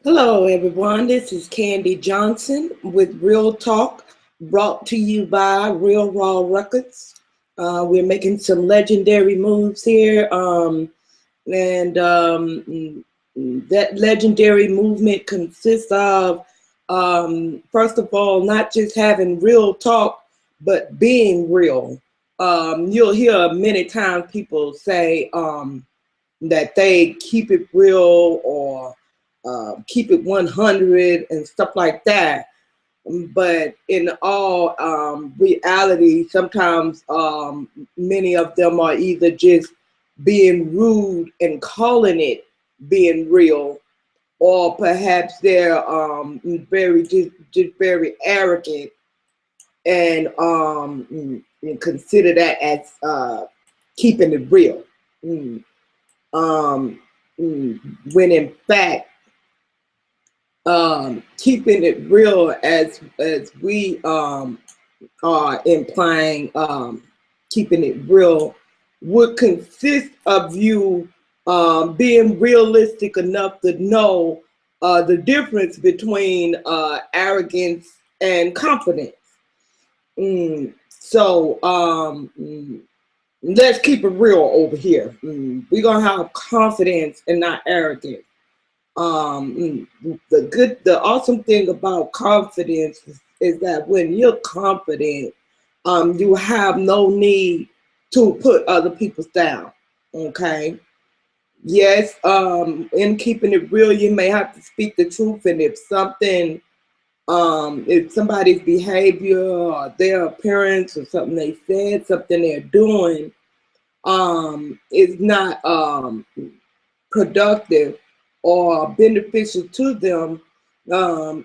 Hello, everyone. This is Candy Johnson with Real Talk, brought to you by Real Raw Records. We're making some legendary moves here, and that legendary movement consists of, first of all, not just having real talk, but being real. You'll hear many times people say that they keep it real or keep it 100 and stuff like that. But in all reality, sometimes many of them are either just being rude and calling it being real, or perhaps they're very just very arrogant and consider that as keeping it real. Mm. When in fact, keeping it real, as we are implying, keeping it real would consist of you being realistic enough to know the difference between arrogance and confidence. So let's keep it real over here. We're gonna have confidence and not arrogance. The awesome thing about confidence is that when you're confident, you have no need to put other people down. Okay. Yes, in keeping it real, you may have to speak the truth, and if somebody's behavior or their appearance or something they said, something they're doing, is not productive or beneficial to them,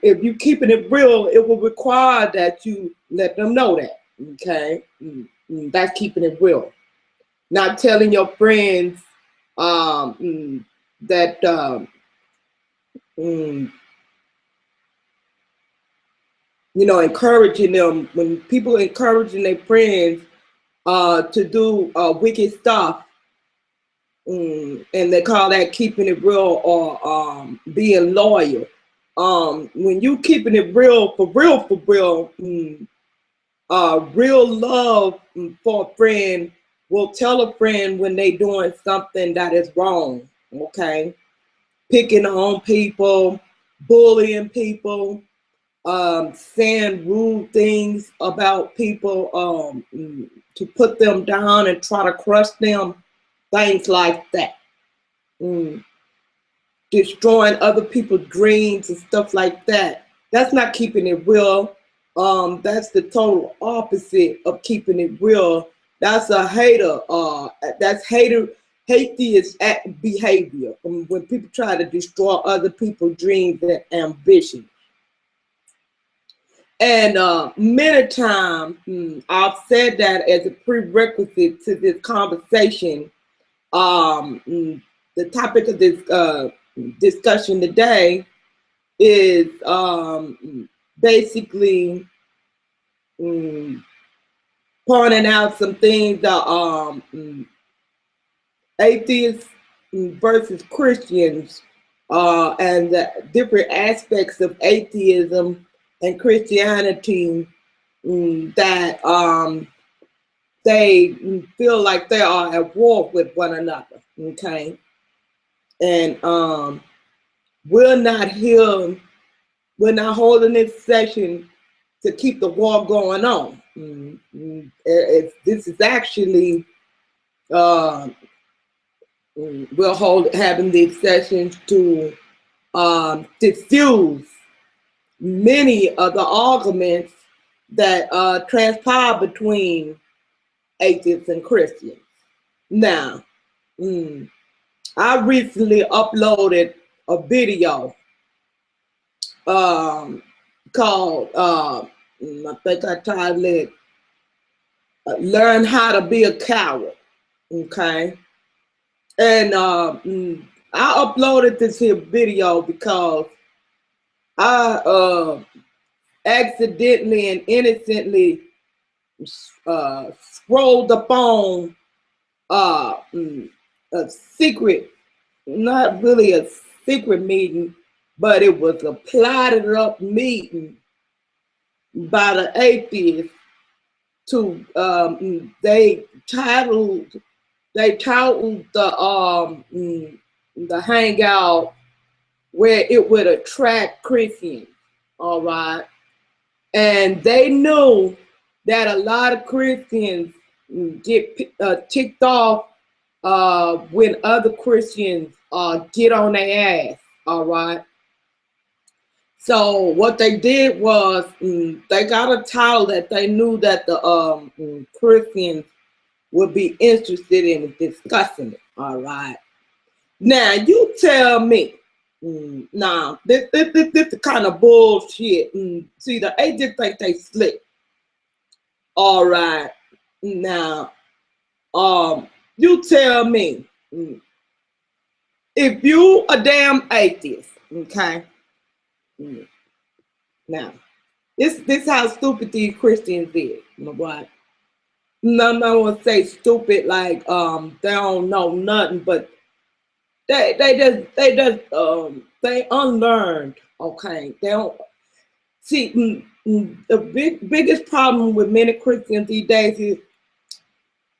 if you're keeping it real, it will require that you let them know that. Okay, that's keeping it real. Not telling your friends that encouraging them, when people encouraging their friends to do wicked stuff, and they call that keeping it real or being loyal. When you keeping it real, real love for a friend will tell a friend when they doing something that is wrong. Okay, picking on people, bullying people, saying rude things about people, to put them down and try to crush them, things like that. Destroying other people's dreams and stuff like that. That's not keeping it real. That's the total opposite of keeping it real. That's a hater. That's atheist behavior. When people try to destroy other people's dreams and ambitions. And many times, I've said that as a prerequisite to this conversation. The topic of this discussion today is basically pointing out some things that atheists versus Christians, and the different aspects of atheism and Christianity that they feel like they are at war with one another. Okay, and we're not here. We're not holding this session to keep the war going on. This is actually we're having these sessions to diffuse many of the arguments that transpire between atheists and Christians. Now, I recently uploaded a video called, I think I titled it, Learn How to Be a Coward. Okay. And I uploaded this here video because I accidentally and innocently scrolled up on a secret not really a secret meeting, but it was a plotted up meeting by the atheists to they titled the hangout where it would attract Christians, all right, and they knew that a lot of Christians get ticked off when other Christians get on their ass, all right. So what they did was they got a title that they knew that the Christians would be interested in discussing it, all right. Now you tell me, nah, this the kind of bullshit. See, the agents think they slick, all right. Now, you tell me, if you a damn atheist, okay? Now, this how stupid these Christians is, you know what? I'm not gonna say stupid like they don't know nothing, but they unlearned, okay? They don't see the biggest problem with many Christians these days is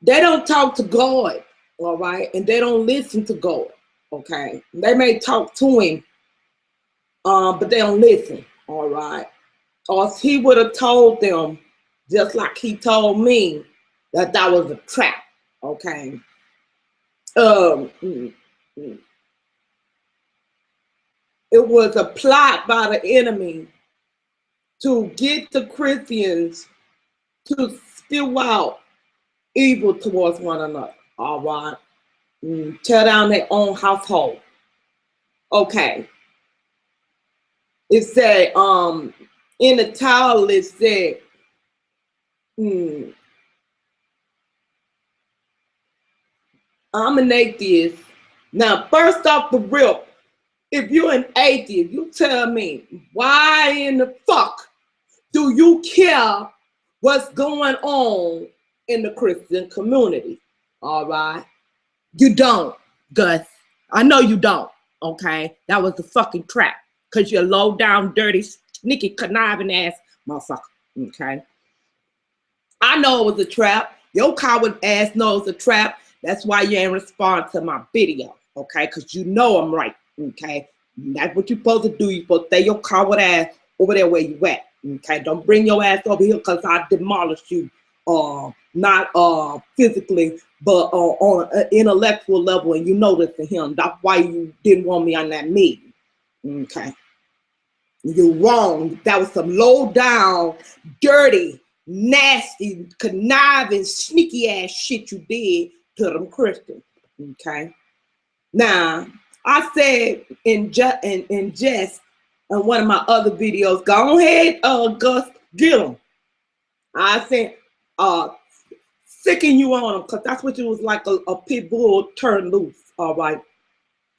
they don't talk to God, all right, and they don't listen to God, okay? They may talk to him, but they don't listen, all right? Or he would have told them, just like he told me, that was a trap, okay? It was a plot by the enemy to get the Christians to spew out evil towards one another, all right? Tear down their own household. Okay. It said, in the title, it said, I'm an atheist. Now, first off the rip, if you're an atheist, you tell me, why in the fuck do you care what's going on in the Christian community? All right? You don't, Gus. I know you don't, okay? That was a fucking trap, because you're low down, dirty, sneaky, conniving ass motherfucker, okay? I know it was a trap. Your coward ass knows a trap. That's why you ain't respond to my video, okay? Because you know I'm right, okay? That's what you're supposed to do. You're supposed to stay your coward ass over there where you at, okay? Don't bring your ass over here because I demolished you, not physically, but on an intellectual level, and you know this to him. That's why you didn't want me on that meeting, okay? You're wrong. That was some low down, dirty, nasty, conniving, sneaky ass shit you did to them Christians, okay? Now, I said in jest in one of my other videos, go ahead, Gus, get them. I said, sicken you on them, because that's what it was like, a pit bull turned loose, all right?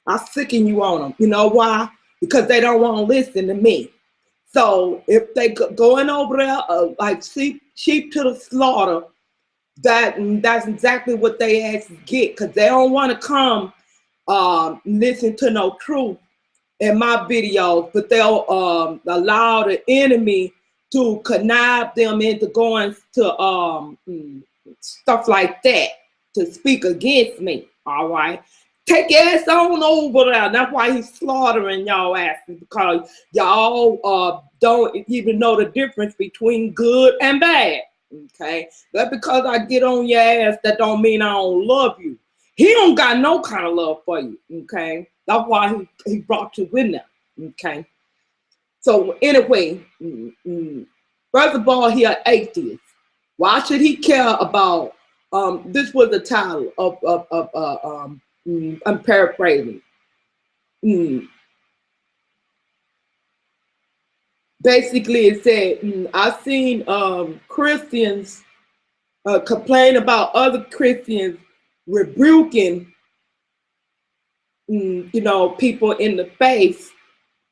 I sicken you on them. You know why? Because they don't want to listen to me. So if they going over there like sheep to the slaughter, that's exactly what they actually get, because they don't want to come listen to no truth in my videos, but they'll allow the enemy to connive them into going to stuff like that, to speak against me, all right? Take your ass on over there. That's why he's slaughtering y'all asses, because y'all don't even know the difference between good and bad, okay? That's because I get on your ass, that don't mean I don't love you. He don't got no kind of love for you, okay? That's why he brought you in there, okay? So anyway, first of all, he an atheist. Why should he care about, this was the title of I'm paraphrasing. Basically, it said, I've seen Christians complain about other Christians rebuking, people in the faith,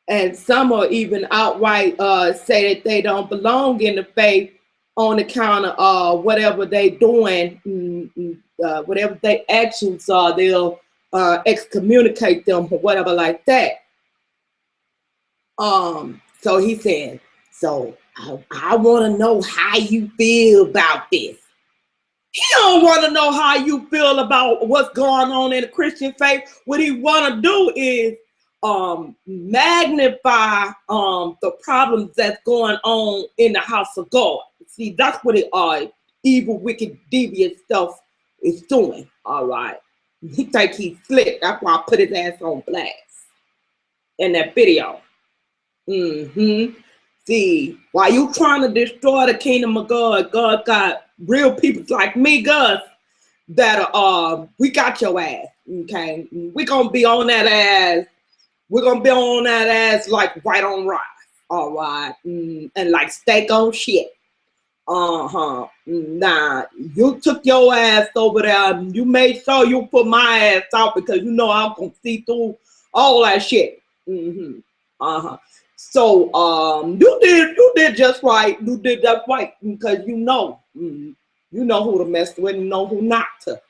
and some are even outright say that they don't belong in the faith on account of whatever they doing, whatever their actions are. They'll excommunicate them or whatever like that. So he said, so I want to know how you feel about this. He don't want to know how you feel about what's going on in the Christian faith. What he want to do is magnify the problems that's going on in the house of God. See, that's what it evil, wicked, devious stuff is doing. All right. He think he's slick. That's why I put his ass on blast in that video. See, while you trying to destroy the kingdom of God, God got real people like me, Gus, that we got your ass. Okay, we gonna be on that ass. We're gonna be on that ass like white on rice. All right, and like steak on shit. Nah, you took your ass over there. You made sure you put my ass out because you know I'm gonna see through all that shit. So you did just right. You did that right because you know who to mess with, and you know who not to.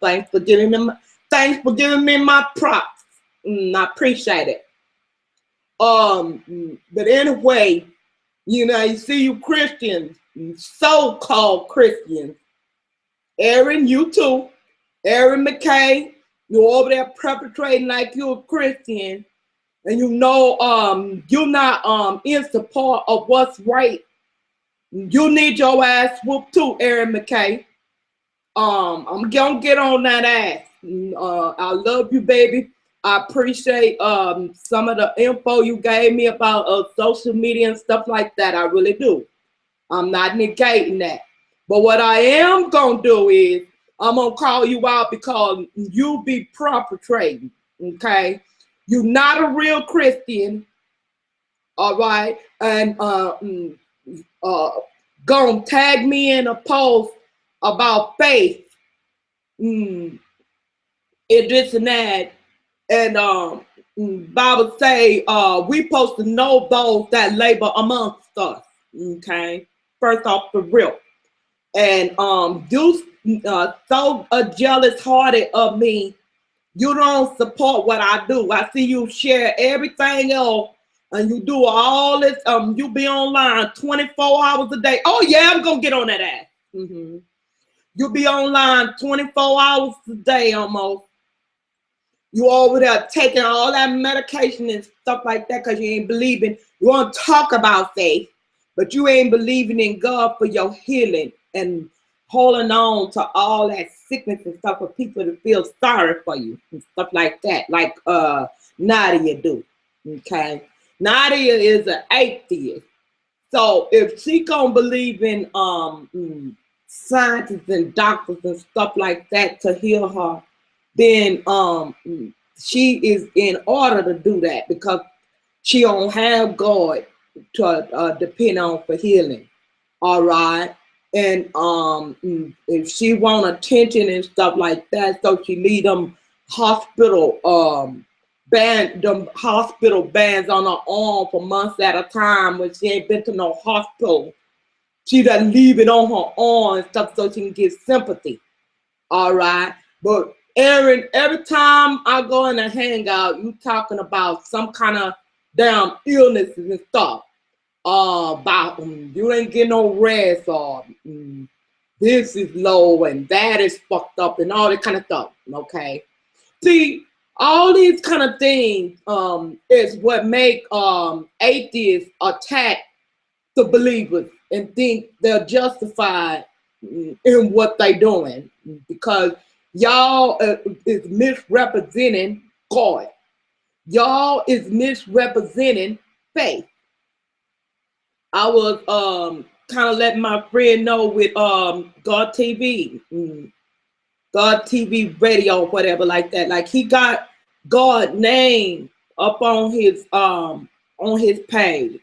Thanks for giving me my props. I appreciate it. But anyway, you see you Christians, so-called Christians, Aaron, you too, Aaron McKay, you're over there perpetrating like you're a Christian. And you're not in support of what's right. You need your ass whooped too, Aaron McKay. I'm gonna get on that ass. I love you, baby. I appreciate some of the info you gave me about social media and stuff like that. I really do. I'm not negating that. But what I am gonna do is I'm gonna call you out because you be perpetrating, okay? You're not a real Christian, all right? And gonna tag me in a post about faith, and this and that. And Bible say we supposed to know those that labor amongst us, okay? First off the rip. And you so jealous-hearted of me. You don't support what I do. I see you share everything else, and you do all this. You be online 24 hours a day. Oh yeah, I'm gonna get on that ass. You be online 24 hours a day almost. You over there taking all that medication and stuff like that because you ain't believing. You want to talk about faith, but you ain't believing in God for your healing and holding on to all that sickness and stuff for people to feel sorry for you and stuff like that, like Nadia do. Okay, Nadia is an atheist, so if she gonna believe in scientists and doctors and stuff like that to heal her, then she is in order to do that because she don't have God to depend on for healing. All right. And if she want attention and stuff like that, so she leave them hospital bands on her arm for months at a time when she ain't been to no hospital. She doesn't leave it on her arm and stuff so she can get sympathy. All right. But Aaron, every time I go in a hangout, you talking about some kind of damn illnesses and stuff. About you ain't getting no rest, or this is low and that is fucked up and all that kind of stuff. Okay, see, all these kind of things is what make atheists attack the believers and think they're justified in what they doing because y'all is misrepresenting God. Y'all is misrepresenting faith. I was kind of letting my friend know with God TV, God TV radio, whatever like that. Like he got God name up on his page,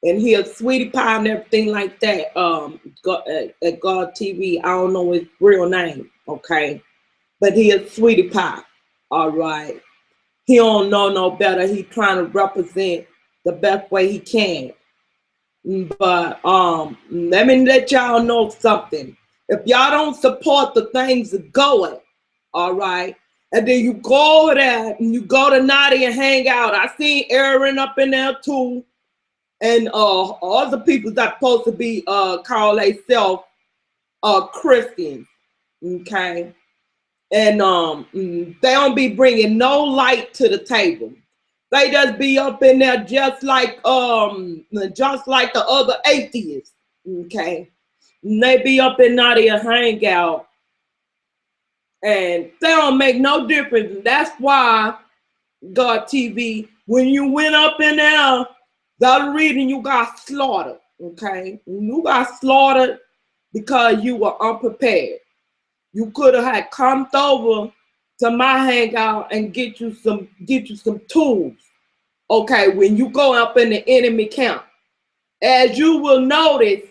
and he a sweetie pie and everything like that. At God TV, I don't know his real name, okay, but he a sweetie pie. All right, he don't know no better. He trying to represent the best way he can. But let me let y'all know something. If y'all don't support the things going, all right, And then you go over there and you go to Nadia and hang out. I seen Aaron up in there too. And other people that supposed to be call themselves Christians. Okay. And they don't be bringing no light to the table. They just be up in there just like the other atheists. Okay. And they be up in Nadia hangout. And they don't make no difference. And that's why, God TV, when you went up in there, the other reason you got slaughtered, okay? You got slaughtered because you were unprepared. You could have had come over to my hangout and get you some tools, okay? When you go up in the enemy camp, as you will notice,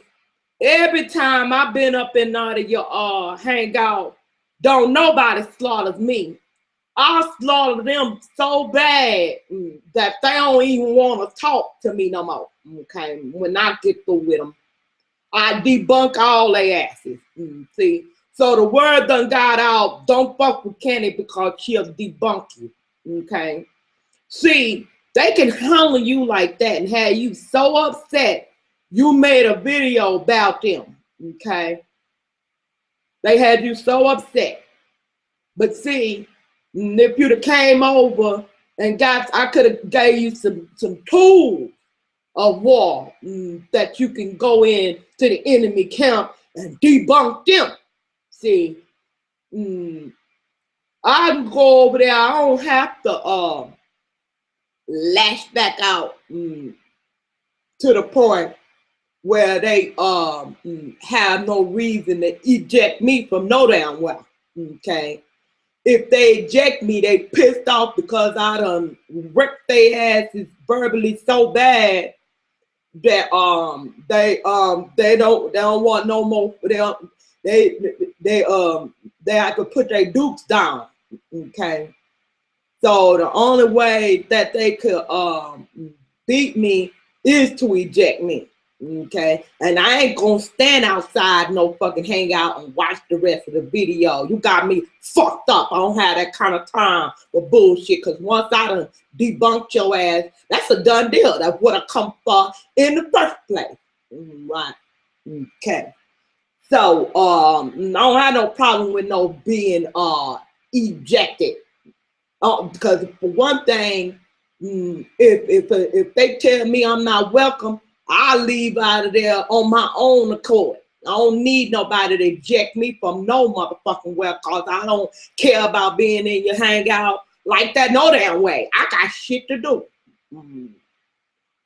every time I've been up in your hangout, don't nobody slaughters me. I slaughter them so bad that they don't even want to talk to me no more. Okay, when I get through with them, I debunk all their asses. See, so the word done got out. Don't fuck with Kenny because she'll debunk you. Okay, see, they can handle you like that and have you so upset you made a video about them. Okay, they had you so upset. But see, if you'd have came over and I could have gave you some tools of war that you can go in to the enemy camp and debunk them. See, I can go over there. I don't have to lash back out to the point where they have no reason to eject me from no damn well. Okay. If they eject me, they pissed off because I done wrecked their asses verbally so bad that they don't want no more. They have to put their dukes down. Okay, so the only way that they could beat me is to eject me. Okay, and I ain't gonna stand outside no fucking hangout and watch the rest of the video. You got me fucked up. I don't have that kind of time for bullshit, because once I done debunked your ass, that's a done deal. That's what I come for in the first place. Right. Okay. So I don't have no problem with no being ejected. Because for one thing, if they tell me I'm not welcome, I leave out of there on my own accord. I don't need nobody to eject me from no motherfucking well, cause I don't care about being in your hangout like that no damn way. I got shit to do.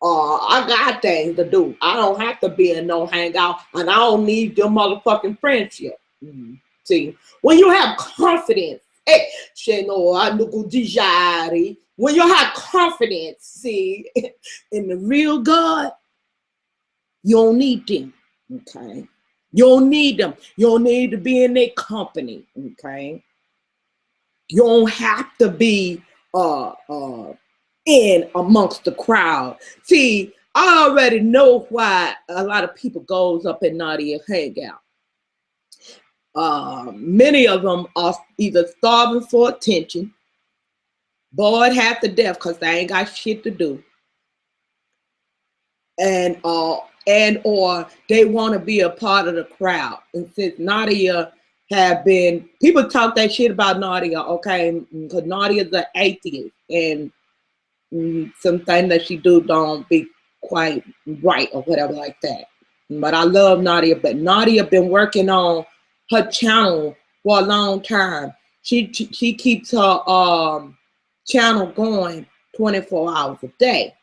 I got things to do. I don't have to be in no hangout, and I don't need your motherfucking friendship. See, when you have confidence, when you have confidence, see, in the real God, you don't need them, okay? You don't need them. You don't need to be in their company, okay? You don't have to be in amongst the crowd. See, I already know why a lot of people goes up in Nadia hangout. Many of them are either starving for attention, bored half to death because they ain't got shit to do, and or they want to be a part of the crowd. And since Nadia have been, people talk that shit about Nadia, okay, because Nadia's an atheist, and some things that she do don't be quite right or whatever like that. But I love Nadia. But Nadia been working on her channel for a long time. She keeps her channel going 24 hours a day.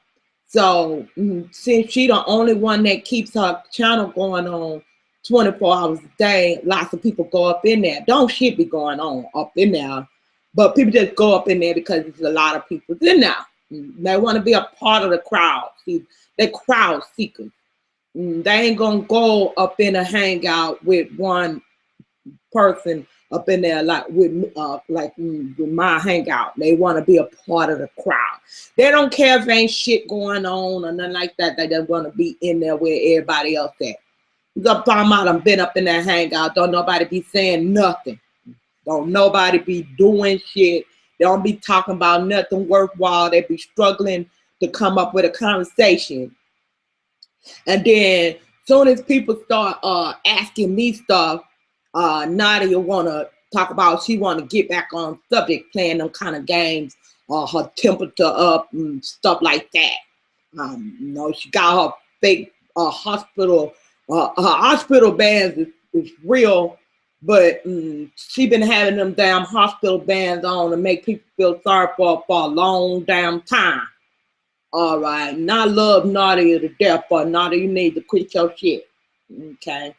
So since she the only one that keeps her channel going on 24 hours a day, lots of people go up in there. Don't shit be going on up in there, but people just go up in there because there's a lot of people in there. They want to be a part of the crowd. See, they're crowd seekers. They ain't gonna go up in a hangout with one person up in there like with my hangout. They want to be a part of the crowd. They don't care if ain't shit going on or nothing like that. They just want to be in there where everybody else at. I'm talking about I've been up in that hangout. Don't nobody be saying nothing. Don't nobody be doing shit. They don't be talking about nothing worthwhile. They be struggling to come up with a conversation. And then soon as people start asking me stuff, Nadia wanna talk about, she wanna get back on subject, playing them kind of games, her temperature up and stuff like that. You know, she got her fake hospital, her hospital bands is real, but she been having them damn hospital bands on to make people feel sorry for a long damn time. All right, and I love Nadia to death, but Nadia, you need to quit your shit. Okay.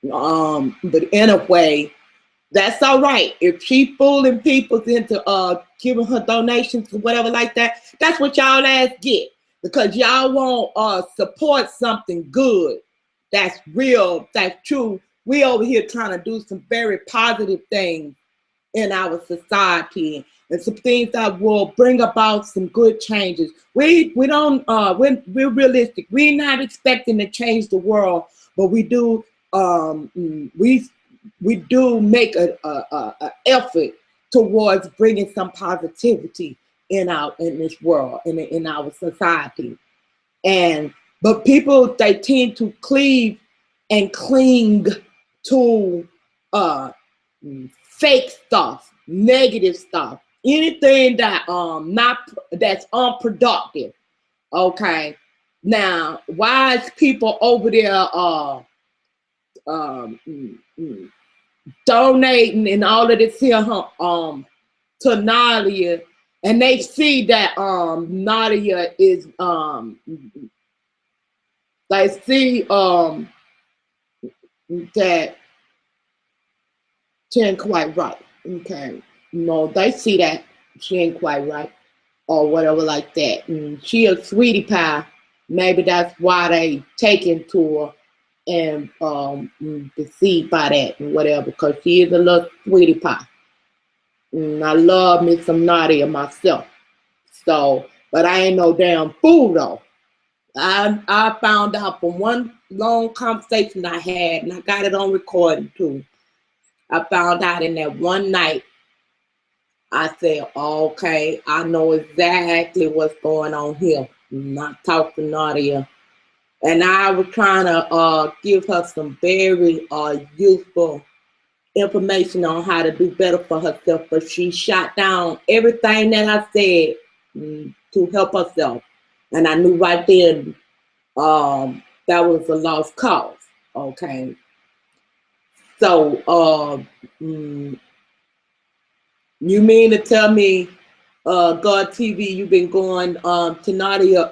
But anyway, that's all right. If she fooling people into giving her donations or whatever like that, that's what y'all ass get. Because y'all won't support something good, that's real, that's true. We over here trying to do some very positive things in our society and some things that will bring about some good changes. We're realistic. We're not expecting to change the world, but we do we do make a effort towards bringing some positivity in this world, in our society. But people, they tend to cleave and cling to fake stuff, negative stuff, anything that that's unproductive. Okay, now wise people over there donating and all of this here to Nadia, and they see that Nadia is they see that she ain't quite right. Okay, no, they see that she ain't quite right or whatever like that, and she a sweetie pie. Maybe that's why they taken to her and deceived by that and whatever, because she is a little sweetie pie. And I love me some Nadia myself. So, but I ain't no damn fool though. I found out from one long conversation I had, and I got it on recording too. I found out in that one night, I said, okay, I know exactly what's going on here. I talked to Nadia, and I was trying to give her some very useful information on how to do better for herself, but she shot down everything that I said to help herself. And I knew right then that was a lost cause. Okay. So you mean to tell me, God TV, you've been going to Nadia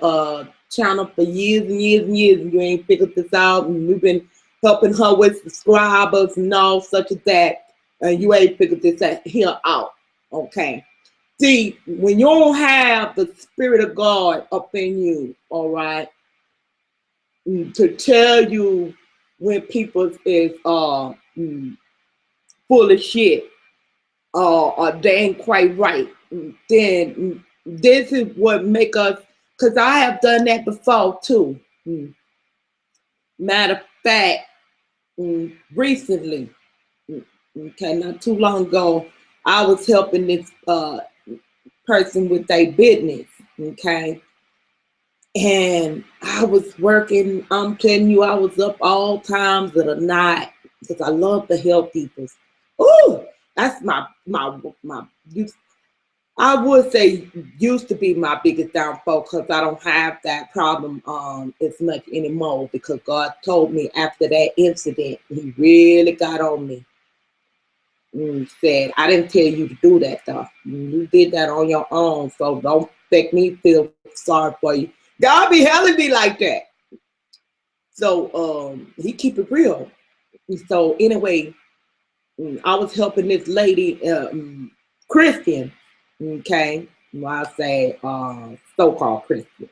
channel for years and years and years, and you ain't figured this out, and you've been helping her with subscribers and all such as that, and you ain't figured this here out. Okay. See, when you don't have the Spirit of God up in you, all right, to tell you when people is full of shit, or they ain't quite right, then this is what make us, because I have done that before too. Matter of fact, recently, okay, not too long ago, I was helping this person with their business, okay, and I was working. I'm telling you, I was up all times of the night because I love to help people. Ooh, that's my I would say used to be my biggest downfall, because I don't have that problem as much anymore, because God told me after that incident, he really got on me. Said, I didn't tell you to do that stuff. You did that on your own, so don't make me feel sorry for you. God be helping me like that. So he keep it real. So anyway, I was helping this lady, Christian, okay, well, I say so-called Christian,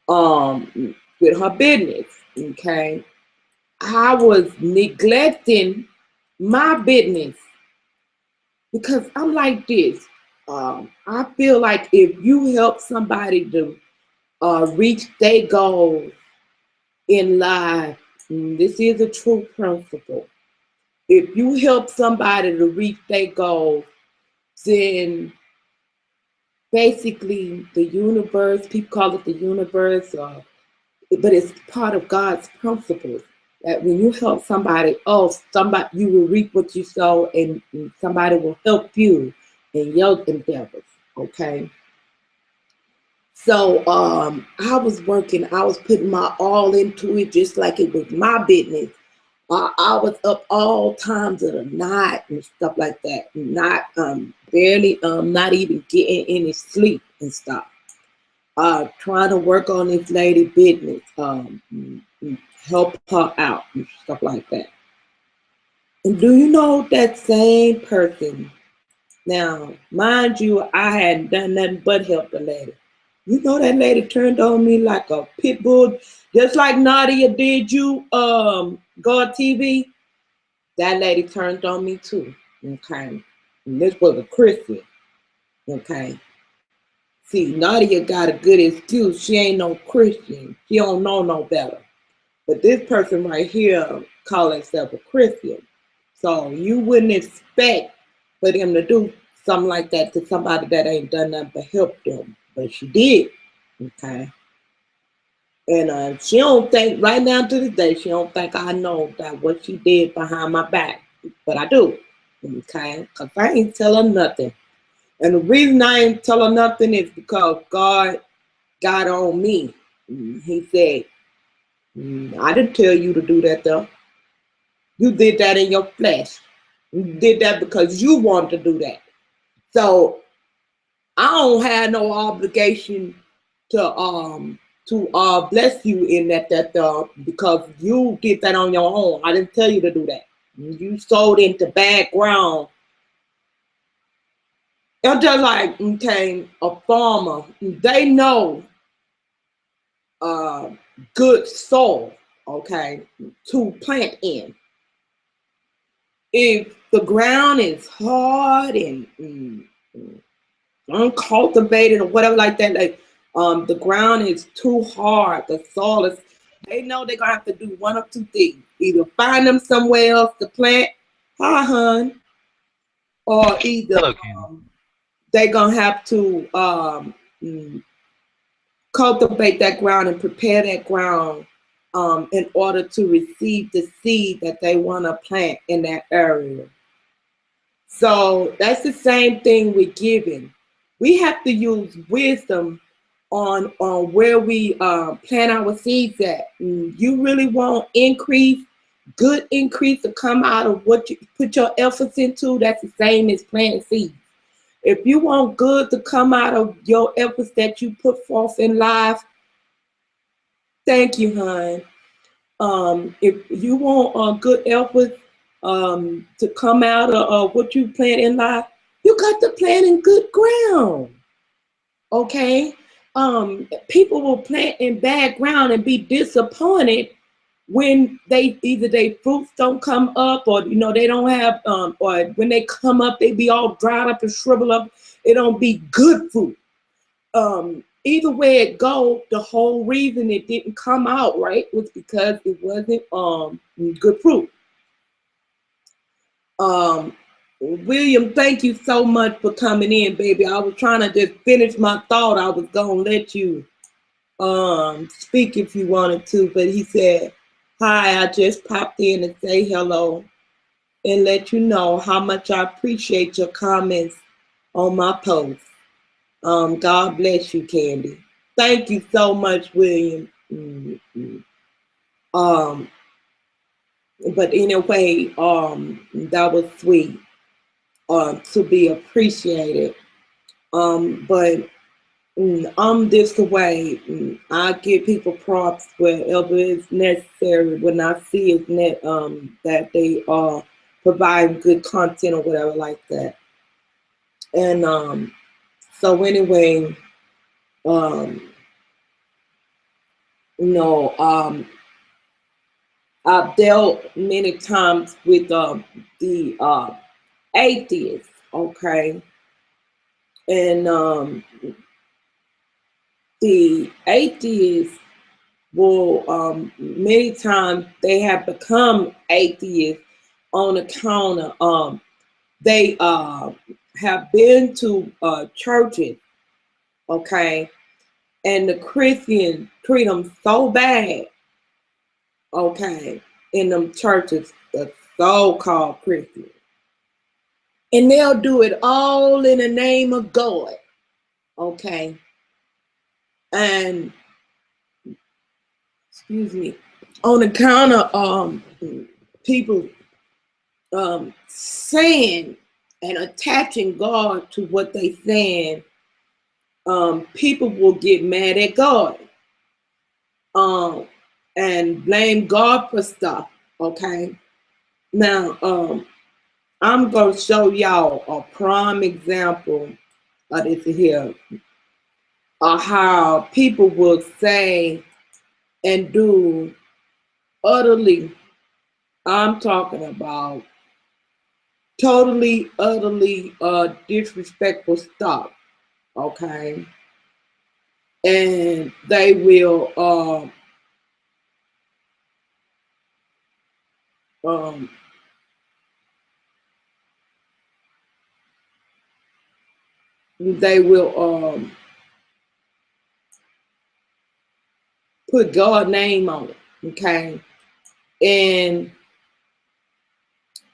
with her business, okay. I was neglecting my business because I'm like this. I feel like if you help somebody to reach their goals in life, this is a true principle. If you help somebody to reach their goals, then basically the universe, people call it the universe, but it's part of God's principles. That when you help somebody else, somebody you will reap what you sow, and somebody will help you in your endeavors. Okay. So I was putting my all into it just like it was my business. I was up all times of the night and stuff like that, not barely not even getting any sleep and stuff. Trying to work on this lady business, help her out and stuff like that. And do you know that same person? Now, mind you, I hadn't done nothing but help the lady. You know that lady turned on me like a pit bull, just like Nadia did you, God TV. That lady turned on me too. Okay. And this was a Christian. Okay. See, Nadia got a good excuse. She ain't no Christian. She don't know no better. But this person right here call herself a Christian. So you wouldn't expect for them to do something like that to somebody that ain't done nothing but help them. But she did. Okay. And she don't think, right now to this day, she don't think I know that what she did behind my back. But I do. Okay. Because I ain't tell her nothing. And the reason I ain't tell her nothing is because God got on me. He said, I didn't tell you to do that though. You did that in your flesh. You did that because you wanted to do that. So I don't have no obligation to bless you in that because you did that on your own. I didn't tell you to do that. You sold into background. It's just like, okay, a farmer, they know good soil, okay, to plant in. If the ground is hard and uncultivated or whatever like that, like the ground is too hard, the soil is, they know they're gonna have to do one of two things: either find them somewhere else to plant, hi hun, or either they're gonna have to cultivate that ground and prepare that ground in order to receive the seed that they want to plant in that area. So that's the same thing with giving. We have to use wisdom on where we plant our seeds at. You really want good increase to come out of what you put your efforts into. That's the same as planting seeds. If you want good to come out of your efforts that you put forth in life, thank you, hon. If you want good efforts to come out of what you plant in life, you got to plant in good ground. Okay? People will plant in bad ground and be disappointed when either their fruits don't come up, or they don't have or when they come up they be all dried up and shriveled up. It don't be good fruit. Either way it go, the whole reason it didn't come out right was because it wasn't good fruit. William, thank you so much for coming in, baby. I was trying to just finish my thought. I was gonna let you speak if you wanted to, but he said, hi, I just popped in and say hello and let you know how much I appreciate your comments on my post. God bless you, Candy. Thank you so much, William. But anyway, that was sweet to be appreciated. But I'm this way. I give people props wherever it's necessary when I see it's that they are providing good content or whatever like that. And so anyway, I've dealt many times with the atheists, okay, and the atheists will many times they have become atheists on account of they have been to churches, okay, and the Christians treat them so bad, okay, in them churches, the so-called Christians, and they'll do it all in the name of God, okay, and excuse me, on account of people saying and attaching God to what they saying, people will get mad at God, um, and blame God for stuff. Okay, now I'm gonna show y'all a prime example of this here, of how people will say and do utterly. I'm talking about totally, utterly disrespectful stuff. Okay, and they will um, they will put God's name on it. Okay, and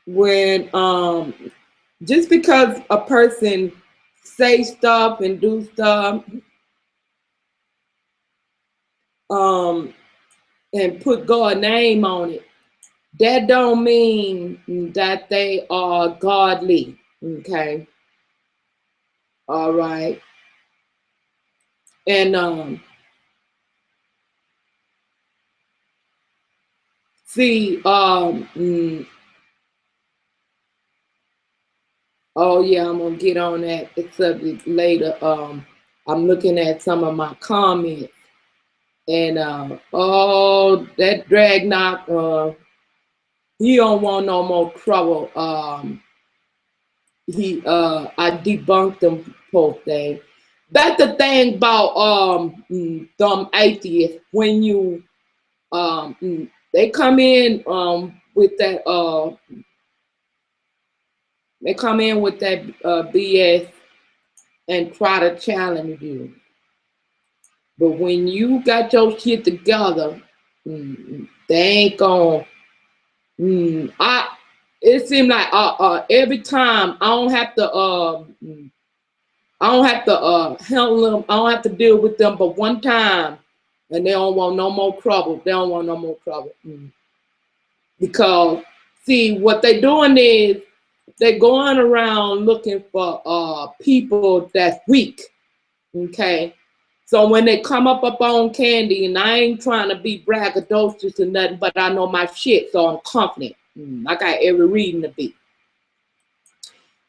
when just because a person say stuff and do stuff um and put God's name on it, that don't mean that they are godly. Okay, all right, and see oh yeah, I'm gonna get on that subject later. I'm looking at some of my comments, and oh, that drag knock, he don't want no more trouble. I debunked them post thing. That's the thing about dumb atheists. When you they come in with that BS and try to challenge you. But when you got your shit together, they ain't gonna. I. It seems like every time I don't have to handle them. I don't have to deal with them, but one time, and they don't want no more trouble. They don't want no more trouble because see what they doing is they're going around looking for people that's weak. Okay, so when they come up on Candy, and I ain't trying to be braggadocious or nothing, but I know my shit, so I'm confident. I got every reason to be.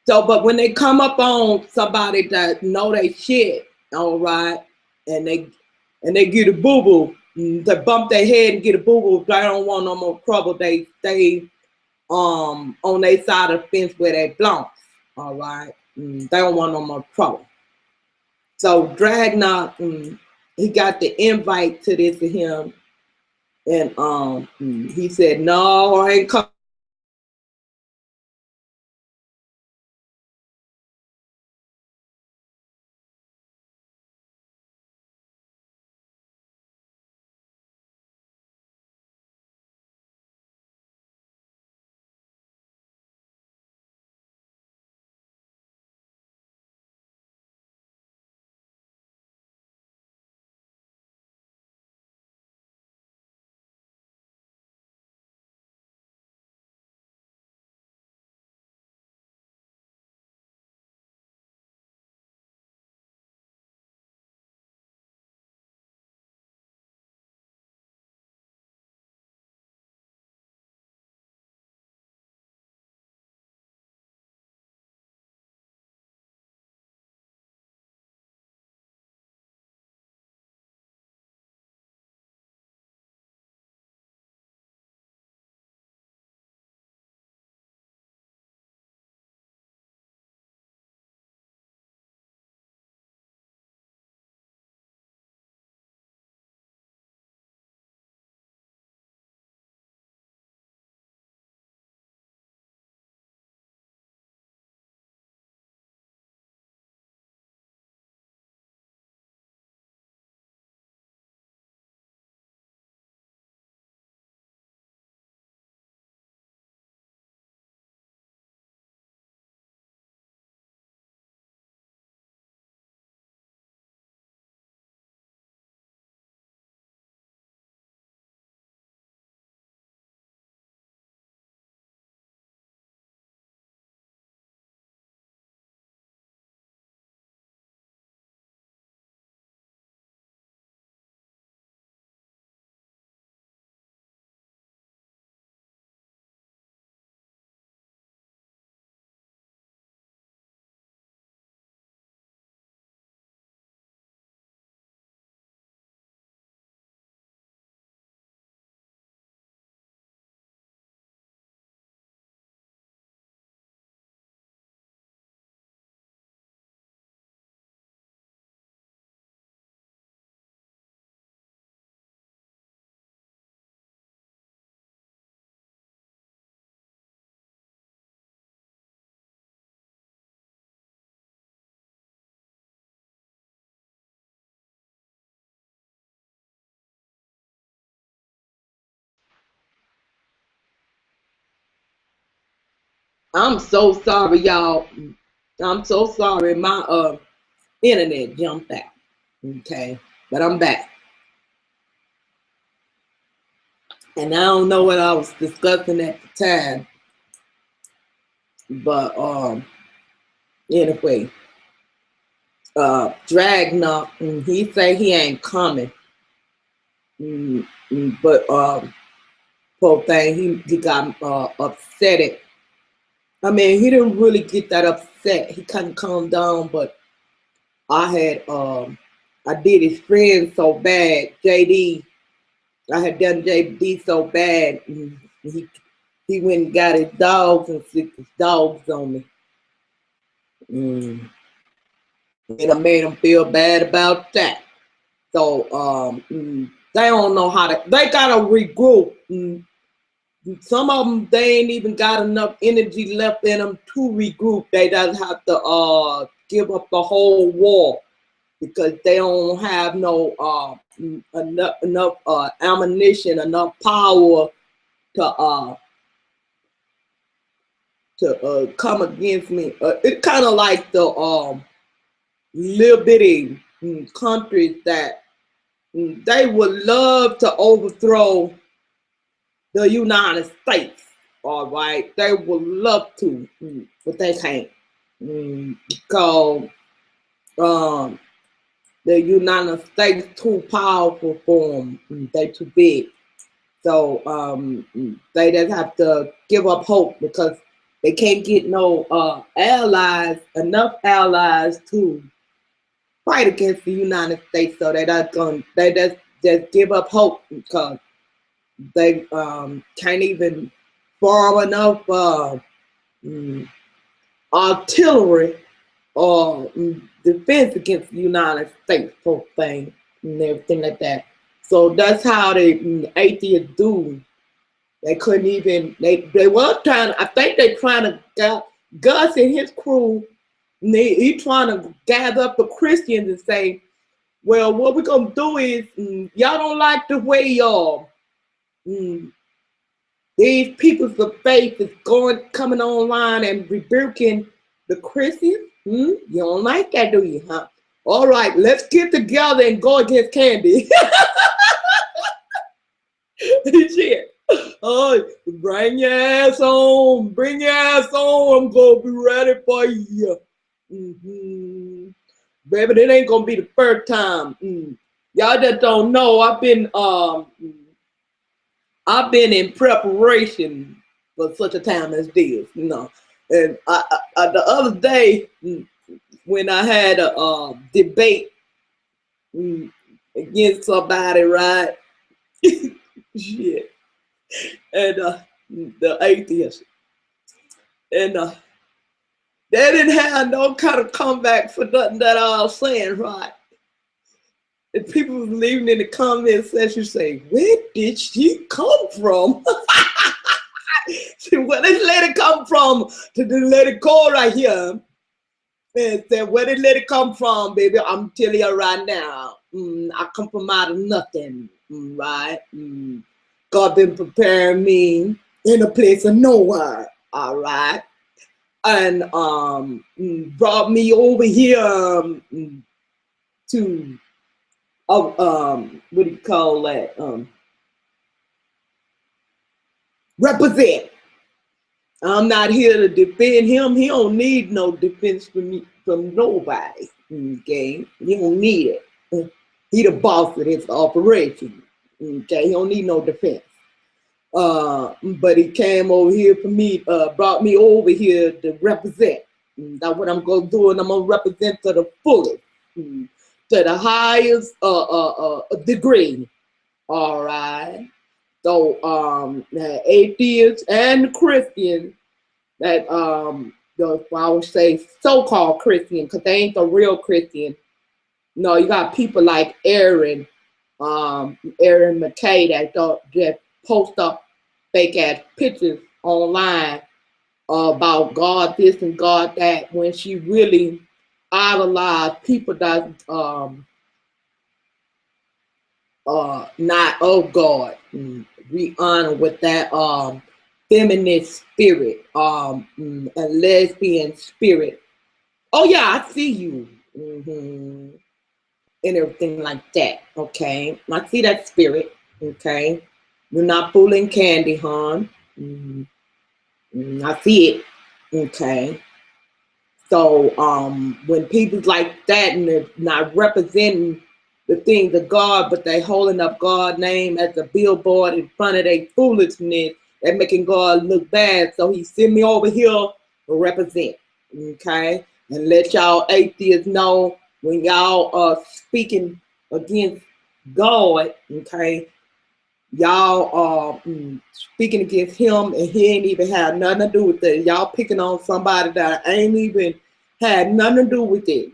So, but when they come up on somebody that know they shit, all right, and they get a boo boo, they bump their head and get a boo boo. They don't want no more trouble. They stay on their side of the fence where they belong. All right, they don't want no more trouble. So Dragna, he got the invite to this to him, and he said, "No, I ain't coming." I'm so sorry, y'all. I'm so sorry. My internet jumped out. Okay, but I'm back, and I don't know what I was discussing at the time, but anyway, Dragna, he say he ain't coming, but poor thing, he got upset. I mean, he didn't really get that upset. He kind of calmed down, but I did his friend so bad, JD. I had done JD so bad. He went and got his dogs and sicked his dogs on me. And I made him feel bad about that. So they don't know how to. They gotta regroup. Some of them, they ain't even got enough energy left in them to regroup. They just have to give up the whole war because they don't have no enough ammunition, enough power to come against me. It's kind of like the little bitty countries that they would love to overthrow the United States. All right, they would love to, but they can't because the United States too powerful for them. They too big. So they just have to give up hope because they can't get no enough allies to fight against the United States. So they just give up hope because they can't even borrow enough artillery or defense against the United States for thing and everything like that. So that's how the atheists do. They couldn't even, they were trying, I think they trying to, Gus and his crew, he trying to gather up the Christians and say, well, what we're going to do is, y'all don't like the way y'all, these peoples of faith is coming online and rebuking the Christians. You don't like that, do you, huh? All right, let's get together and go against Candy. Shit. Oh, bring your ass on. Bring your ass on. I'm going to be ready for you. Baby, it ain't going to be the first time. Y'all just don't know. I've been in preparation for such a time as this, you know. And the other day, when I had a debate against somebody, right? Shit. And the atheist. And they didn't have no kind of comeback for nothing that I was saying, right? And people was leaving in the comment section saying, where did she come from? Where did let it come from? To let it go right here. And said, where did let it come from, baby? I'm telling you right now. I come from out of nothing, right? God been preparing me in a place of nowhere, all right? And brought me over here to, what do you call that? Represent. I'm not here to defend him. He don't need no defense from nobody. Okay, he don't need it. He the boss of this operation. Okay, he don't need no defense. But he came over here for me, brought me over here to represent. That's what I'm gonna do, and I'm gonna represent to the fullest, to the highest degree. All right. So the atheists and the Christians that I would say so-called Christian, because they ain't the real Christian. No, you got people like Aaron McKay that post up fake ass pictures online about God this and God that when she really idolized people that not of God. We honor with that feminist spirit, a lesbian spirit. Oh yeah, I see you. And everything like that. Okay, I see that spirit. Okay, you're not fooling Candy, hon. I see it. Okay. So when people like that and they're not representing the things of God, but they holding up God's name as a billboard in front of their foolishness, they're making God look bad. So he sent me over here to represent. Okay? And let y'all atheists know when y'all are speaking against God, okay, y'all are speaking against him and he ain't even had nothing to do with it. Y'all picking on somebody that ain't even had nothing to do with it.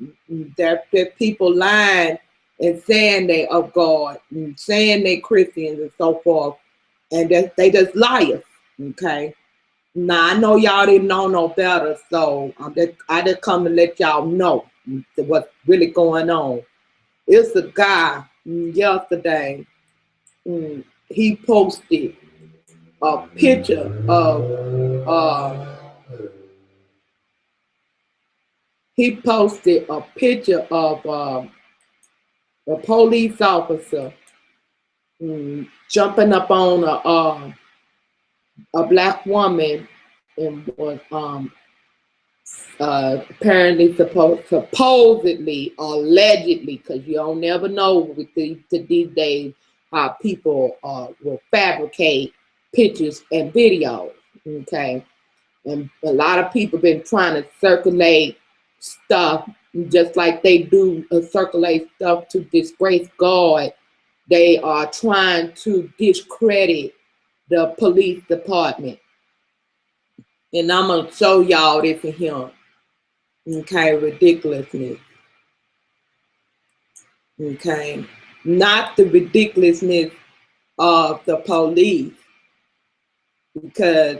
That people lying and saying they of God, and saying they Christians and so forth, and that they just liars. Okay. Now I know y'all didn't know no better, so I just come to let y'all know what's really going on. It's a guy yesterday. He posted a picture of a police officer jumping up on a black woman and was apparently supposedly, allegedly, because you don't never know with these days how people will fabricate pictures and videos. Okay, and a lot of people been trying to circulate stuff just like they do circulate stuff to disgrace God. They are trying to discredit the police department. And I'm going to show y'all this in here. Okay, ridiculousness. Okay, not the ridiculousness of the police, because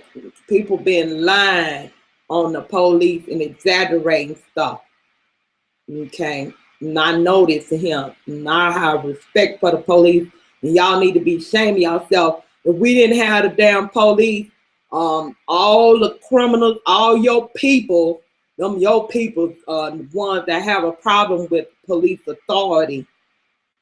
people been lying on the police and exaggerating stuff. Okay, and I know this to him. And I have respect for the police, and y'all need to be ashamed of yourself. If we didn't have the damn police, all the criminals, all your people, your people, the ones that have a problem with police authority,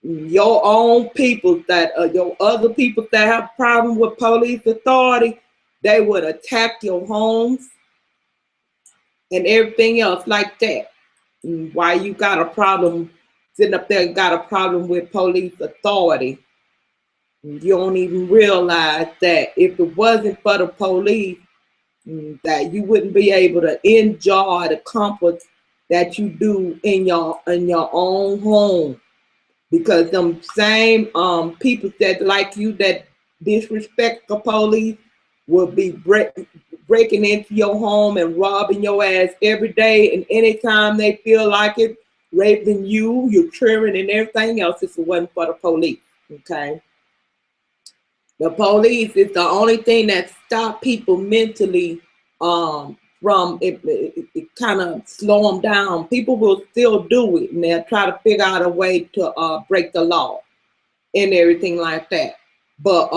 your own people that your other people that have a problem with police authority, they would attack your homes and everything else like that. Why you got a problem sitting up there, got a problem with police authority? You don't even realize that if it wasn't for the police, that you wouldn't be able to enjoy the comfort that you do in your own home, because them same people that like you that disrespect the police will be breaking into your home and robbing your ass every day, and anytime they feel like it, raping you, your children, and everything else. If it wasn't for the police. Okay, the police is the only thing that stop people mentally from it kind of slow them down. People will still do it, and they'll try to figure out a way to break the law and everything like that. But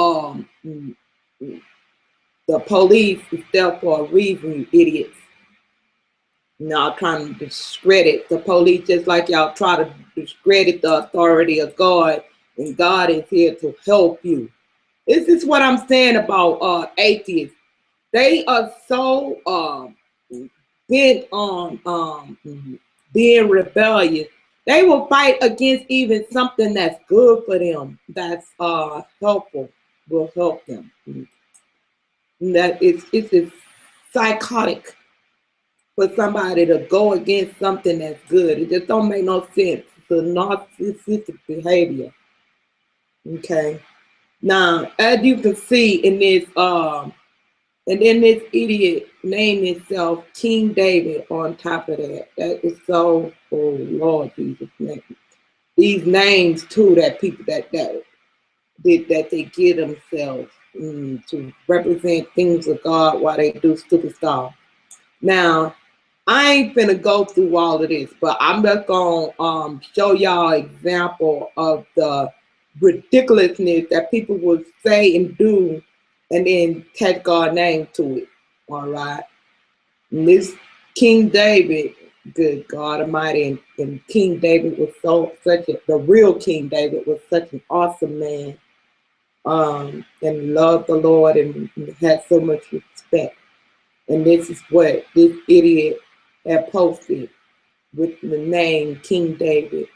the police is there for a reason, you idiots. Y'all trying to discredit the police just like y'all try to discredit the authority of God, and God is here to help you. This is what I'm saying about atheists. They are so bent on being rebellious. They will fight against even something that's good for them, that's helpful, will help them. That it's psychotic for somebody to go against something that's good. It just don't make no sense. It's a narcissistic behavior. Okay. Now, as you can see in this, and then this idiot named himself King David on top of that. That is so, oh Lord Jesus. These names too that people that they give themselves to represent things of God while they do stupid stuff. Now, I ain't finna go through all of this, but I'm just gonna show y'all an example of the ridiculousness that people would say and do and then attach God's name to it. All right. And this King David, good God Almighty, and King David was the real King David was such an awesome man, and loved the Lord and had so much respect. And this is what this idiot had posted with the name King David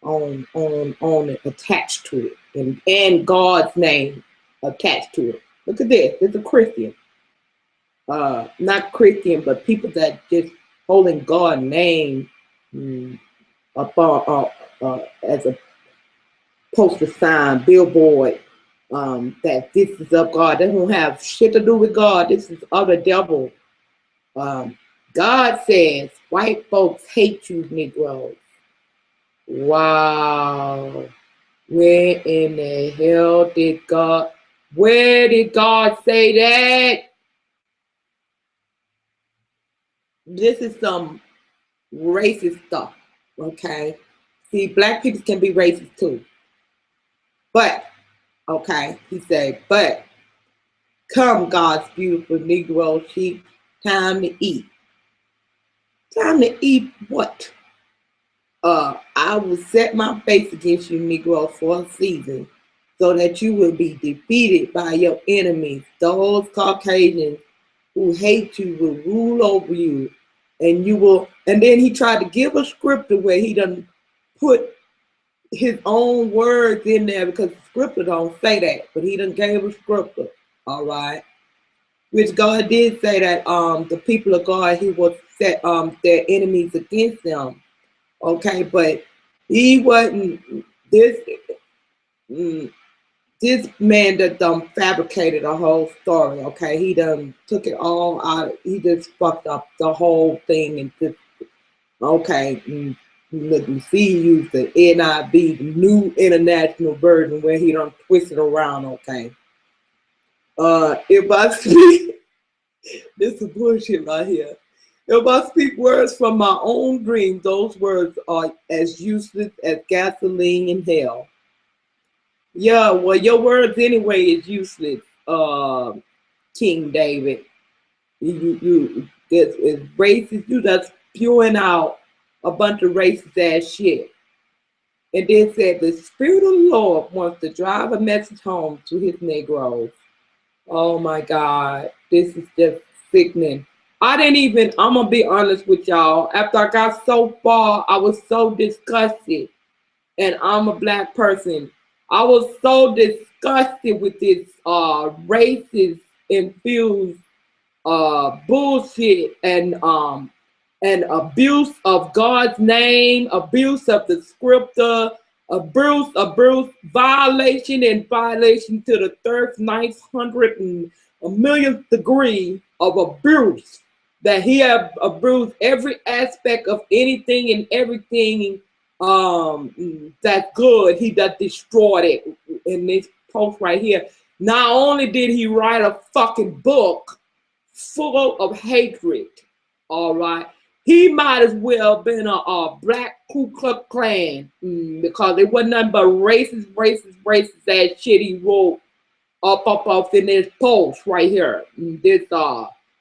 on it, attached to it, and God's name attached to it. Look at this. It's a Christian. Not Christian, but people that just holding God's name upon as a poster sign, billboard, that this is of God. That don't have shit to do with God. This is of the devil. God says white folks hate you, Negroes. Wow. Where in the hell did God, where did God say that? This is some racist stuff, okay? See, black people can be racist too. But, okay, he said, but come, God's beautiful Negro sheep, time to eat. Time to eat what? I will set my face against you, Negro, for a season, so that you will be defeated by your enemies. Those Caucasians who hate you will rule over you, and you will. And then he tried to give a scripture where he done put his own words in there, because the scripture don't say that, but he done gave a scripture, all right, which God did say that the people of God, he will set their enemies against them. Okay, but he wasn't this this man that done fabricated a whole story. Okay, he done took it all out. He just fucked up the whole thing and just look, you see, he used the NIV, the New International Version, where he done twisted around. Okay, if I speak, this is bullshit right here. If I speak words from my own dream, those words are as useless as gasoline in hell. Yeah, well, your words anyway is useless, King David. It's racist. You just spewing out a bunch of racist ass shit. And then said, the Spirit of the Lord wants to drive a message home to his Negroes. Oh my God, this is just sickening. I'm gonna be honest with y'all. After I got so far, I was so disgusted. And I'm a black person. I was so disgusted with this racist infused bullshit and abuse of God's name, abuse of the scripture, abuse, violation to the third, ninth, hundred, and a millionth degree of abuse. That he have abused every aspect of anything and everything that's good. He done destroyed it in this post right here. Not only did he write a fucking book full of hatred, all right, he might as well been a black Ku Klux Klan, because it wasn't nothing but racist ass shit he wrote up in this post right here. This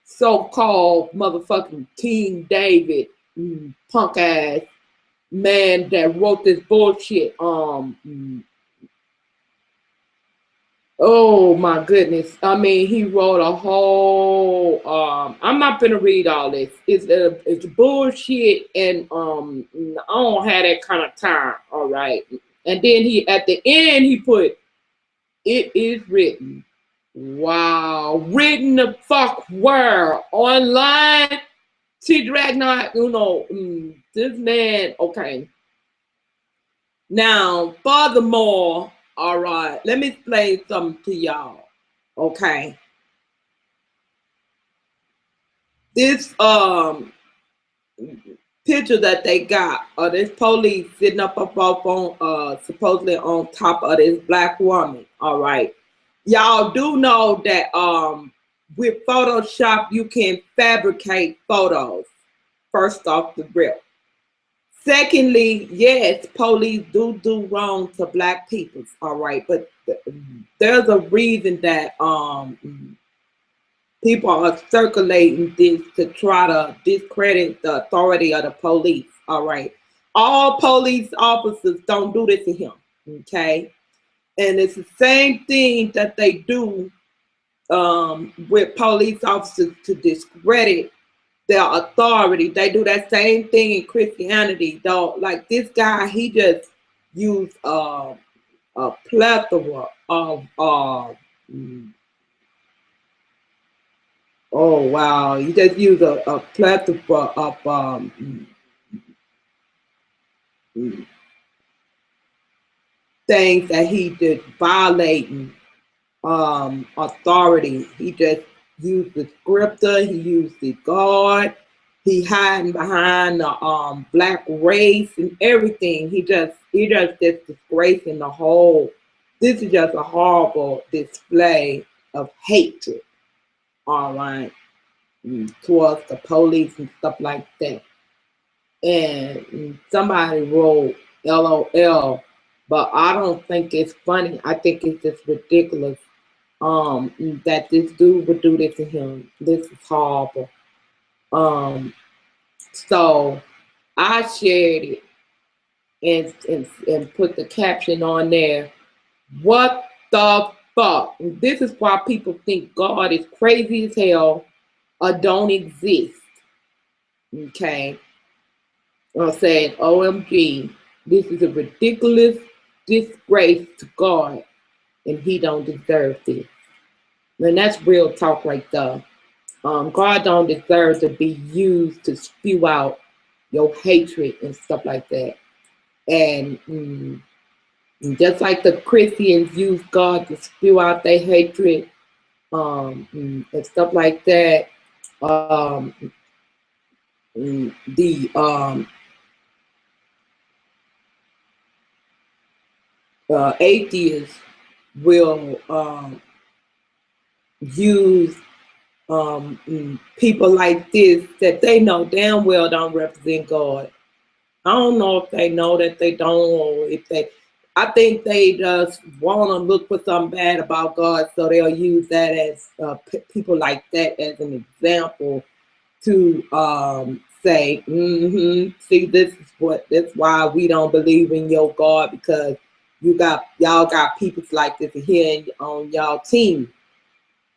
so-called motherfucking King David, punk ass man that wrote this bullshit. Oh my goodness. I mean, he wrote a whole I'm not gonna read all this. It's bullshit, and I don't have that kind of time. All right. And then he at the end he put, it is written. Wow. Written the fuck where? Online? See, Dragnot, this man, okay. Now, furthermore, all right, let me explain something to y'all, okay. This picture that they got of this police sitting up on supposedly on top of this black woman, all right. Y'all do know that with Photoshop you can fabricate photos, first off the rip. Secondly, yes, police do wrong to black people, all right, but there's a reason that people are circulating this to try to discredit the authority of the police. All right. All police officers don't do this to him. Okay. And it's the same thing that they do with police officers to discredit their authority. They do that same thing in Christianity, though. Like this guy, he just used a plethora of oh wow! You just use a plethora of things that he did violating authority. He just used the scripture. He used the God. He hiding behind the black race and everything. He just disgracing the whole. This is just a horrible display of hatred. All right, towards the police and stuff like that. And somebody wrote LOL, but I don't think it's funny. I think it's just ridiculous that this dude would do this to him. This is horrible. So I shared it and put the caption on there. What the fuck? This is why people think God is crazy as hell or don't exist. Okay. I'm saying, OMG, this is a ridiculous disgrace to God, and he don't deserve this. And that's real talk right there. God don't deserve to be used to spew out your hatred and stuff like that. And just like the Christians use God to spew out their hatred and stuff like that, the atheists will use people like this that they know damn well don't represent God. I don't know if they know that they don't, or if they. I think they just want to look for something bad about God, so they'll use that as people like that as an example to say, see, this is that's why we don't believe in your God, because y'all got people like this here on y'all team.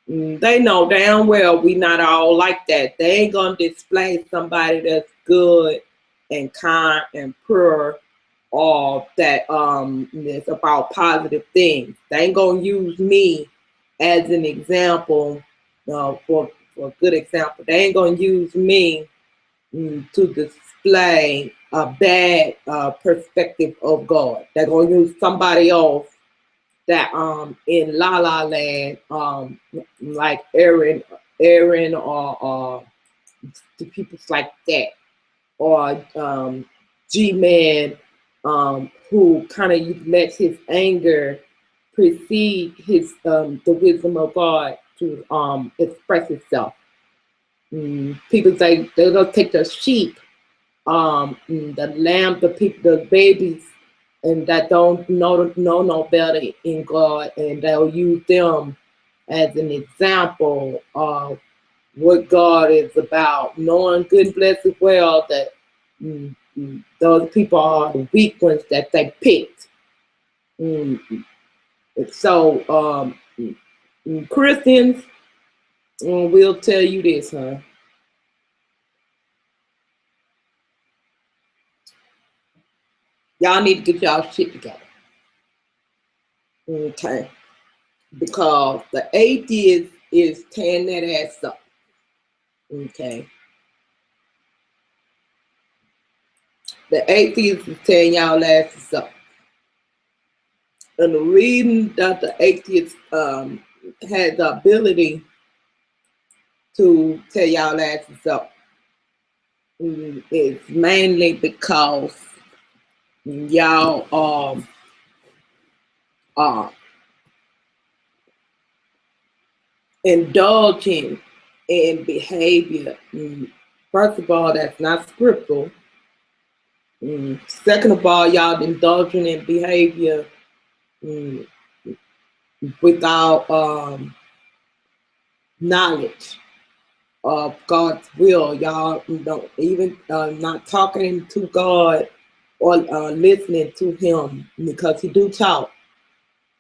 They know damn well we not all like that. They ain't gonna display somebody that's good and kind and pure, or that it's about positive things. They ain't gonna use me as an example for a good example. They ain't gonna use me to display a bad perspective of God. They're gonna use somebody else that in La La Land, like Aaron or the people like that, or G-Man, who kind of lets his anger precede his the wisdom of God to express itself. People say they'll take the sheep, the lamb, the babies, and that don't know no better in God, and they'll use them as an example of what God is about, knowing good and blessed well that those people are the weak ones that they picked. So Christians will tell you this, huh? Y'all need to get y'all shit together. Okay. Because the atheist is tearing that ass up. Okay. The atheist is tearing y'all asses up. And the reason that the atheist had the ability to tear y'all asses up is mainly because y'all are indulging in behavior. First of all, that's not scriptural. Second of all, y'all indulging in behavior mm, without knowledge of God's will. Y'all don't even not talking to God or listening to Him because He do talk.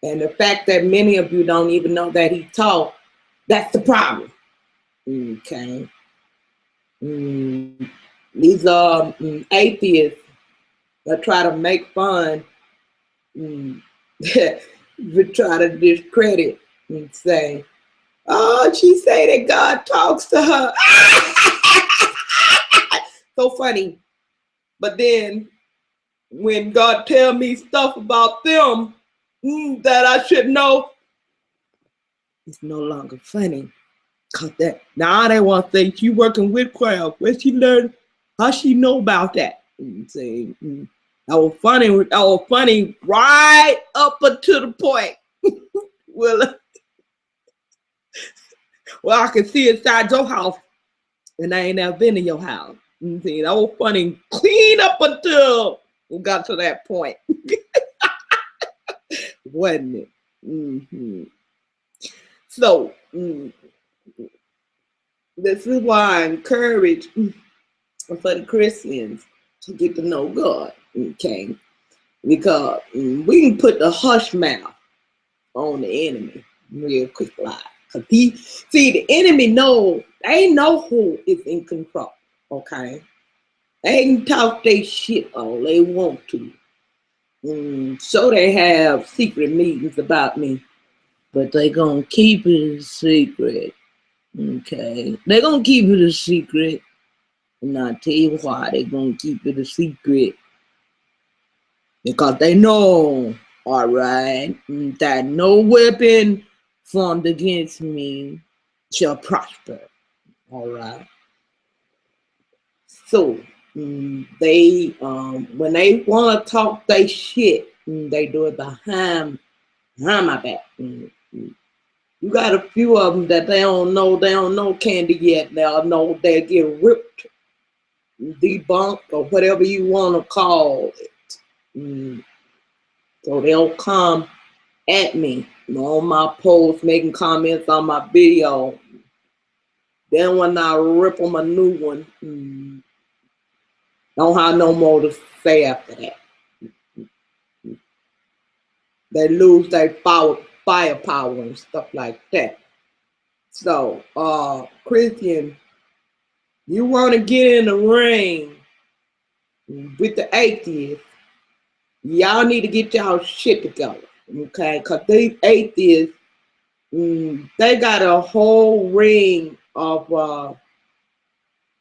And the fact that many of you don't even know that He talk, that's the problem. Okay. These are atheists that try to make fun, would try to discredit and say, "Oh, she say that God talks to her." So funny. But then when God tell me stuff about them that I should know, it's no longer funny. Cause that now they want to say she working witchcraft. Where she learned? How she know about that? Say that was funny. That was funny right up until the point. well, well, I can see inside your house, and I ain't never been in your house. See, that was funny. Clean up until we got to that point, wasn't it? So this is why I encourage for the Christians to get to know God, okay? Because we can put the hush mouth on the enemy real quick like. Cause the enemy they know who is in control, okay? They can talk their shit all they want to. So they have secret meetings about me, but they gonna keep it a secret, okay? They gonna keep it a secret. And I'll tell you why they gonna keep it a secret. Because they know, all right, that no weapon formed against me shall prosper, all right? So they, when they want to talk they shit, they do it behind my back. You got a few of them that they don't know candy yet. They'll know they get ripped, debunked, or whatever you want to call it. So they'll come at me on my post, making comments on my video. Then when I rip them a new one, don't have no more to say after that. They lose their firepower and stuff like that. So, Christian, you want to get in the ring with the atheists, y'all need to get y'all shit together, okay? Because these atheists, they got a whole ring of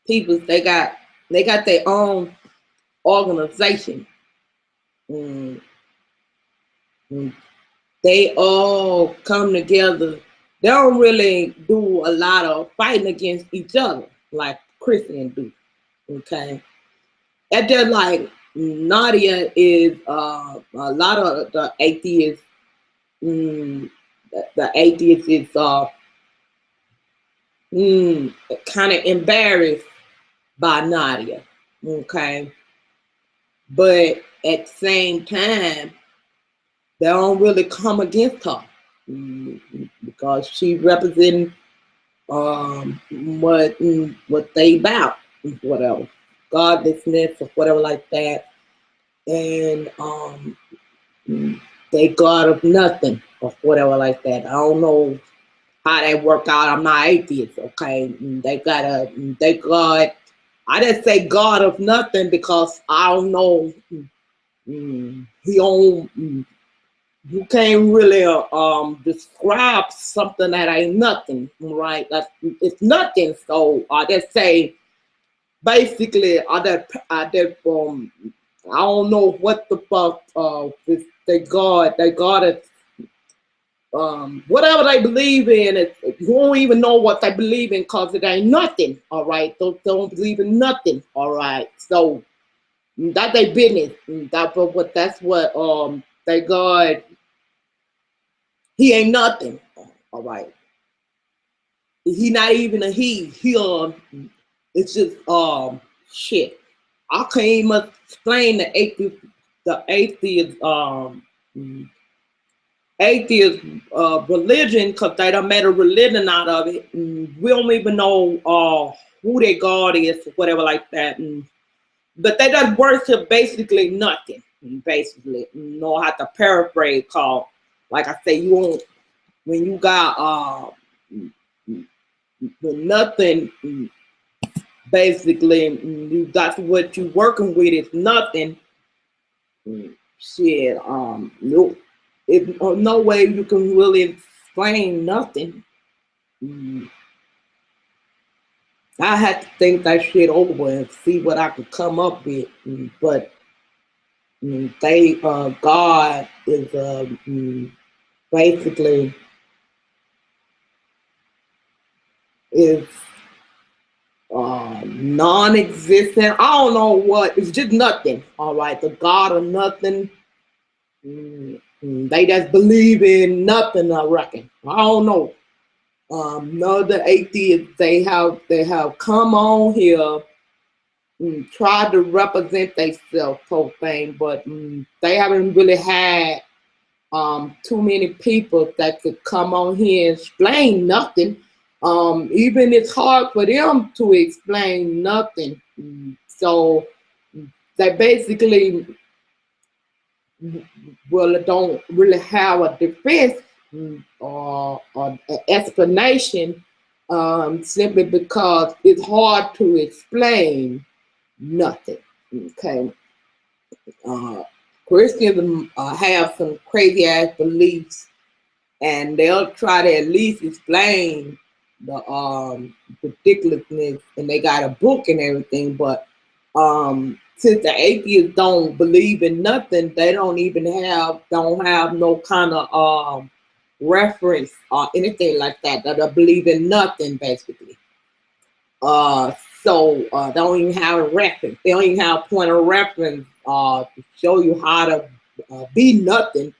people. They got their own organization. They all come together. They don't really do a lot of fighting against each other like Christians do. Okay, and just like Nadia is a lot of the atheists. The atheists is kind of embarrassed by Nadia. Okay, but at the same time, they don't really come against her because she represents what they about, whatever, godlessness or whatever like that, and they God of nothing or whatever like that. I don't know how they work out. I'm not atheist, okay? They God. I didn't say God of nothing because I don't know. He don't. You can't really describe something that ain't nothing, right? It's nothing. So I just say basically I don't know what the fuck they God is whatever they believe in. You don't even know what they believe in because it ain't nothing, all right? They don't believe in nothing, all right? So that's their business. That's what they God. He ain't nothing, all right. He not even a he. It's just shit. I can't even explain the atheist religion, because they done made a religion out of it. And we don't even know who their God is or whatever like that. But they just worship basically nothing. Basically, you know how to paraphrase, called, like I say, you won't, when you got nothing, basically you got what you working with is nothing. Shit, no, no way you can really explain nothing. I had to think that shit over and see what I could come up with. But they, God is basically is non-existent. I don't know what. It's just nothing. All right, the God of nothing. They just believe in nothing, I reckon. I don't know. No, the atheists, they have come on here and tried to represent themselves, whole thing, but they haven't really had too many people that could come on here and explain nothing. Even it's hard for them to explain nothing. So they basically, well, don't really have a defense or an explanation, simply because it's hard to explain nothing. Okay. Christians have some crazy ass beliefs, and they'll try to at least explain the ridiculousness, and they got a book and everything. But since the atheists don't believe in nothing, they don't have no kind of reference or anything like that. They don't believe in nothing, basically. So they don't even have a reference. They don't even have a point of reference to show you how to be nothing.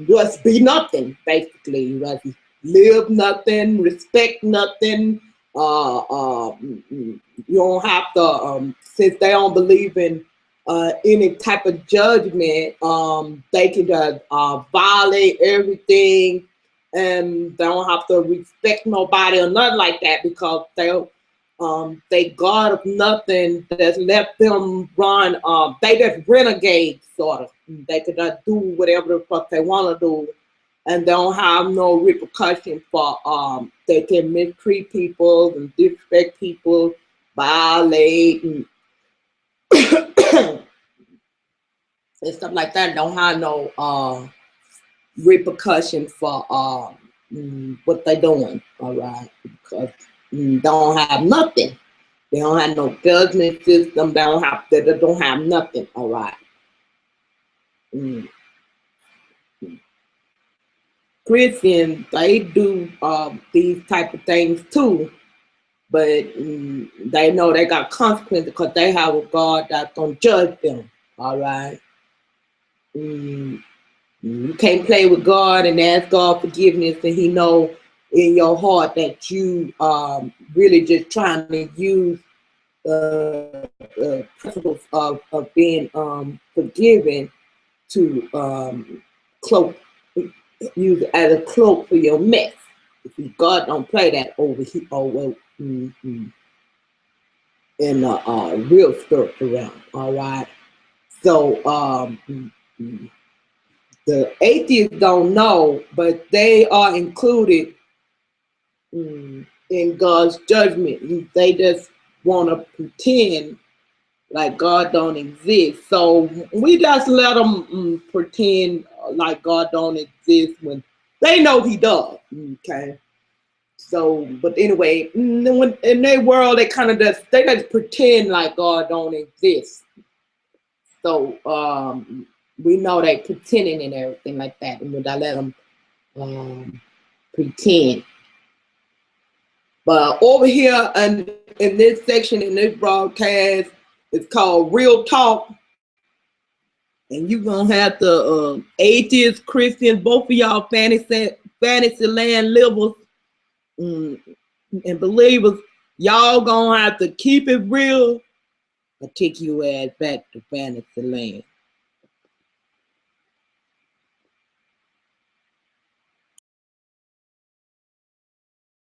Just be nothing, basically. You just live nothing, respect nothing. You don't have to, since they don't believe in any type of judgment, they can just violate everything, and they don't have to respect nobody or nothing like that, because they God of nothing that's let them run. They just renegade, sort of. They could just do whatever the fuck they want to do, and they don't have no repercussion for they can mistreat people and disrespect people, violate and, and stuff like that. Don't have no repercussion for what they doing. All right, because don't have nothing. They don't have no judgment system. They don't have nothing. All right. Christians, they do these type of things too, but they know they got consequences because they have a God that's gonna judge them. All right. You can't play with God and ask God forgiveness, and He know in your heart that you really just trying to use principles of being forgiven to cloak, use it as a cloak for your mess. God don't play that over in the real spiritual realm. All right. So the atheists don't know, but they are included in God's judgment. They just want to pretend like God don't exist. So we just let them pretend like God don't exist when they know He does. Okay. So, but anyway, in their world, they kind of just pretend like God don't exist. So we know they pretending and everything like that, and we just let them pretend. But over here in this section, in this broadcast, it's called Real Talk. And you're going to have the atheists, Christians, both of y'all fantasy land livers and believers. Y'all going to have to keep it real I'll take your ass back to fantasy land.